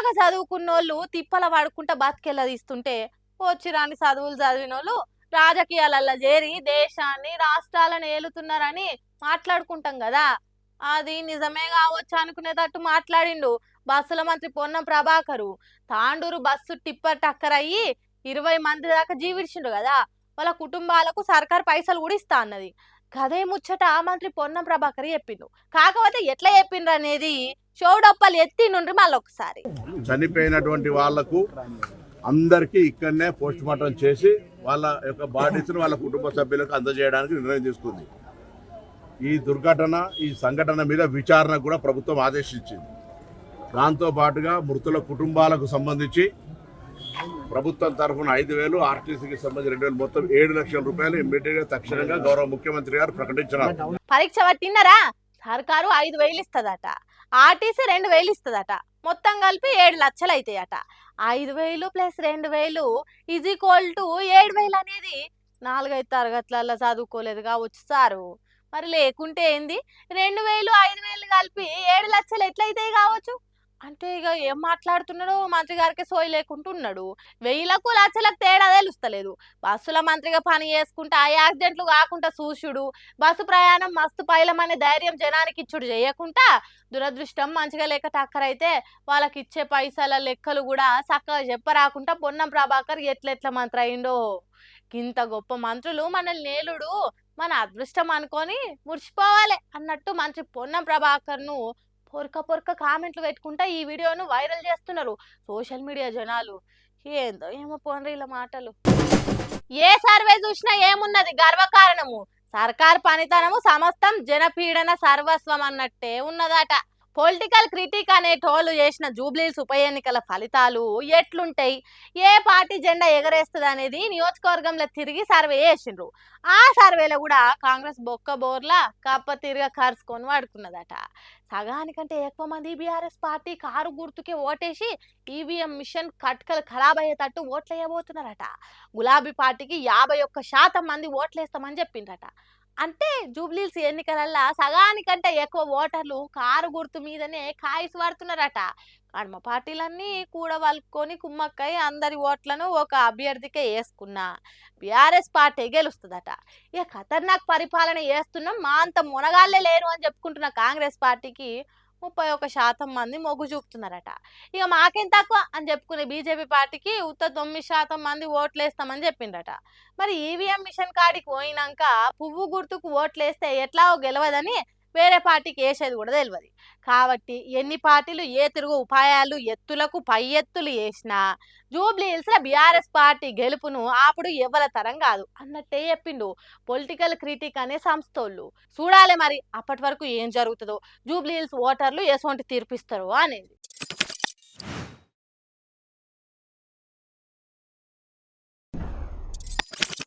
బాగా చదువుకున్నోళ్ళు తిప్పల పడుకుంటా బతికెళ్ళదీస్తుంటే వచ్చిరాని చదువులు చదివినోళ్ళు రాజకీయాలలో చేరి దేశాన్ని రాష్ట్రాలను ఏలుతున్నారని మాట్లాడుకుంటాం కదా. అది నిజమే కావచ్చు అనుకునేటట్టు మాట్లాడిండు బస్సుల మంత్రి పొన్నం ప్రభాకరు. తాండూరు బస్సు టిప్పర్ టక్కర్ అయ్యి 20 మంది దాకా జీవించిండు కదా. వాళ్ళ కుటుంబాలకు సర్కార్ పైసలు కూడా ఇస్తా అన్నది. గదే ముచ్చట మంత్రి పొన్నం ప్రభాకర్ చెప్పిండు. కాకపోతే ఎట్లా చెప్పిండ్రు అనేది షోడప్పలు ఎత్తి నుండి మళ్ళొకసారి చనిపోయినటువంటి వాళ్లకు అందరికీ ఇక్కడనే పోస్ట్ మార్టం చేసి వాళ్ళ యొక్క బాడీస్ వాళ్ళ కుటుంబ సభ్యులకు అందజేయడానికి నిర్ణయం తీసుకుంది. ఈ దుర్ఘటన ఈ సంఘటన మీద విచారణ కూడా ప్రభుత్వం ఆదేశించింది. దాంతో పాటుగా మృతుల కుటుంబాలకు సంబంధించి ప్రభుత్వం తరఫున 5,000, ఆర్టీసీకి సంబంధించి 2,000, మొత్తం 7 లక్షల రూపాయలు ఇమ్మీడియట్ గా తక్షణంగా గౌరవ ముఖ్యమంత్రి గారు ప్రకటించారు. పరీక్ష పట్టినరా సర్కారు 5,000 ఇస్తదట, ఆర్టీసీ 2,000 ఇస్తదట, మొత్తం కలిపి 7 లక్షలు అవుతాయట. 5,000 ప్లస్ 2,000 ఈజ్ ఈక్వల్ టు 7,000 అనేది 4-5 తరగతులలో చదువుకోలేదు కావచ్చు సారు. మరి లేకుంటే ఏంది 2,000 5,000 కలిపి 7 లక్షలు ఎట్లయితాయి కావచ్చు అంటే ఇక ఏం మాట్లాడుతున్నాడో మంత్రి గారికి సోయి లేకుంటున్నాడు. 1,000కు లక్షలకు తేడా తెలుస్తలేదు. బస్సుల మంత్రిగా పని చేసుకుంటే ఆ యాక్సిడెంట్లు కాకుండా చూసుడు, బస్సు ప్రయాణం మస్తు పైలమనే ధైర్యం జనానికి ఇచ్చుడు చేయకుండా దురదృష్టం మంచిగా లేక టక్కరైతే వాళ్ళకి ఇచ్చే పైసల లెక్కలు కూడా చక్కగా చెప్పరాకుండా పొన్నం ప్రభాకర్ ఎట్లెట్ల మంత్రి అయిండో. ఇంత గొప్ప మంత్రులు మనల్ని నేలుడు మన అదృష్టం అనుకొని మురిసిపోవాలి అన్నట్టు మంత్రి పొన్నం ప్రభాకర్ను పొరక కామెంట్లు పెట్టుకుంటా ఈ వీడియోను వైరల్ చేస్తున్నారు సోషల్ మీడియా జనాలు. ఏందో ఏమో పోన్రి ఇలా మాటలు. ఏ సర్వే చూసినా ఏమున్నది గర్వకారణము, సర్కార్ పనితనము సమస్తం జనపీడన సర్వస్వం అన్నట్టే ఉన్నదట. పొలిటికల్ క్రిటిక్ అనేటోళ్ళు చేసిన జూబ్లీహిల్స్ ఉప ఎన్నికల ఫలితాలు ఎట్లుంటాయి, ఏ పార్టీ జెండా ఎగరేస్తుంది అనేది నియోజకవర్గంలో తిరిగి సర్వే చేసిండ్రు. ఆ సర్వేలో కూడా కాంగ్రెస్ బొక్క బోర్లా కప్ప తిరిగా కరుచుకొని వాడుకున్నదట. సగానికంటే ఎక్కువ మంది బీఆర్ఎస్ పార్టీ కారు గుర్తుకే ఓటేసి ఈవీఎం మిషన్ కట్కలు ఖరాబ్ అయ్యేటట్టు ఓట్లు వేయబోతున్నారట. గులాబీ పార్టీకి 51% మంది ఓట్లేస్తామని చెప్పిండ్రట. అంటే జూబ్లీహిల్స్ ఎన్నికలల్లా సగానికంటే ఎక్కువ ఓటర్లు కారు గుర్తు మీదనే కాయిస్ పడుతున్నారట. కడమ పార్టీలన్నీ కూడా వలుకొని కుమ్మక్కై అందరి ఓట్లను ఒక అభ్యర్థికే వేసుకున్నా బీఆర్ఎస్ పార్టీ గెలుస్తుందట. ఇక ఖతర్నాక్ పరిపాలన చేస్తున్నాం, మా అంత మునగాళ్లే లేరు అని చెప్పుకుంటున్న కాంగ్రెస్ పార్టీకి 31% మంది మొగ్గు చూపుతున్నారట. ఇక మాకేం తక్కువ అని చెప్పుకునే బీజేపీ పార్టీకి 9% మంది ఓట్లేస్తామని చెప్పిండట. మరి ఈవీఎం మిషన్ కాడికి పోయినాక పువ్వు గుర్తుకు ఓట్లేస్తే ఎట్లా గెలవదని వేరే పార్టీకి వేసేది కూడా తెలియదు. కాబట్టి ఎన్ని పార్టీలు ఏ తిరుగు ఉపాయాలు ఎత్తులకు పై ఎత్తులు వేసినా జూబ్లీహిల్స్లో బీఆర్ఎస్ పార్టీ గెలుపును అప్పుడు ఎవరి తరం కాదు అన్నట్టే చెప్పిండు పొలిటికల్ క్రిటిక్ అనే సంస్థోళ్ళు. చూడాలి మరి అప్పటి వరకు ఏం జరుగుతుందో, జూబ్లీహిల్స్ ఓటర్లు ఎటువంటి తీర్పిస్తారో అనేది.